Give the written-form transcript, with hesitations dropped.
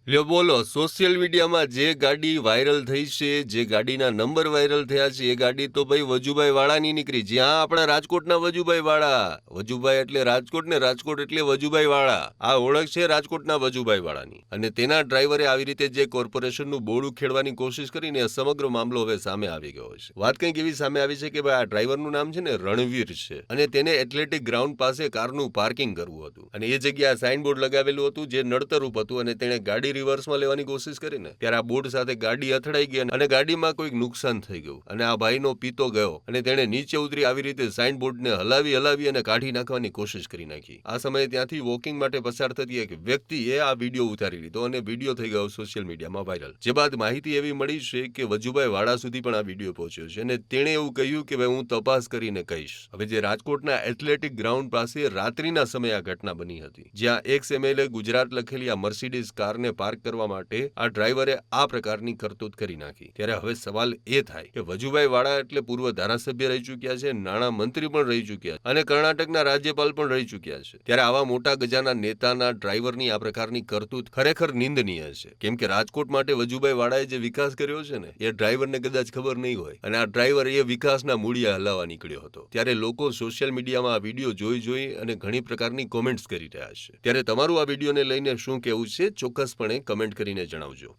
લ્યો બોલો, સોશિયલ મીડિયામાં જે ગાડી વાયરલ થઈ છે, જે ગાડીના નંબર વાયરલ થયા છે, એ ગાડી તો ભાઈ વજુભાઈ વાળાની નીકળી. જ્યાં આપણા રાજકોટના વજુભાઈ વાળા. વજુભાઈ એટલે રાજકોટ ને રાજકોટ એટલે વજુભાઈ વાળા. આ ઓળખ છે રાજકોટના વજુભાઈ વાળાની. અને તેના ડ્રાઈવરે આવી રીતે જે કોર્પોરેશનનું બોર્ડ ઉખેડવાની કોશિશ કરીને સમગ્ર મામલો હવે સામે આવી ગયો છે. વાત કંઈક એવી સામે આવી છે કે ભાઈ આ ડ્રાઈવરનું નામ છે ને રણવીર છે, અને તેને એથ્લેટિક ગ્રાઉન્ડ પાસે કારનું પાર્કિંગ કરવું હતું, અને એ જગ્યાએ સાઇનબોર્ડ લગાવેલું હતું જે નડતરૂપ હતું, અને તેણે ગાડી રિવર્સમાં લેવાની કોશિશ કરીને ત્યારે આ બોર્ડ સાથે ગાડી અથડાઈ ગઈ અને ગાડીમાં કોઈક નુકસાન થઈ ગયું, અને આ ભાઈનો પિતો ગયો અને તેણે નીચે ઉતરી આવી રીતે સાઇન બોર્ડને હલાવી અને કાઢી નાખવાની કોશિશ કરી નાખી. આ સમયે ત્યાંથી વોકિંગ માટે પસાર થતી એક વ્યક્તિએ આ વિડીયો ઉતારી લીધો અને વિડીયો થઈ ગયો સોશિયલ મીડિયામાં વાયરલ. જે બાદ માહિતી એવી મળી છે કે વજુભાઈ વાળા સુધી પણ આ વિડીયો પહોંચ્યો છે, અને તેણે એવું કહ્યું કે ભાઈ હું તપાસ કરીને કહીશ. હવે જે રાજકોટના એથ્લેટિક ગ્રાઉન્ડ પાસે રાત્રિના સમયે આ ઘટના બની હતી, જ્યાં એક્સ MLA ગુજરાત લખેલી આ મર્સિડીઝ કારને પાર્ક કરવા માટે આ ડ્રાઈવરે આ પ્રકારની કરતૂત કરી નાખી. ત્યારે હવે સવાલ એ થાય કે વજુભાઈ વાળા એટલે પૂર્વ ધારાસભ્ય રહી ચૂક્યા છે, નાણાં મંત્રી પણ રહી ચૂક્યા અને કર્ણાટકના રાજ્યપાલ પણ રહી ચૂક્યા છે. ત્યારે આવા મોટા ગજાના નેતાના ડ્રાઈવરની આ પ્રકારની કરતૂત ખરેખર નિંદનીય છે, કેમ કે રાજકોટ માટે વજુભાઈ વાળાએ જે વિકાસ કર્યો છે ને, એ ડ્રાઈવરને કદાચ ખબર નહીં હોય, અને આ ડ્રાઈવર એ વિકાસના મૂળિયા હલાવવા નીકળ્યો હતો. ત્યારે લોકો સોશિયલ મીડિયામાં આ વિડીયો જોઈ અને ઘણી પ્રકારની કોમેન્ટ્સ કરી રહ્યા છે. ત્યારે તમારું આ વિડીયોને લઈને શું કહેવું છે, ચોક્કસપણે કમેન્ટ કરીને જણાવજો.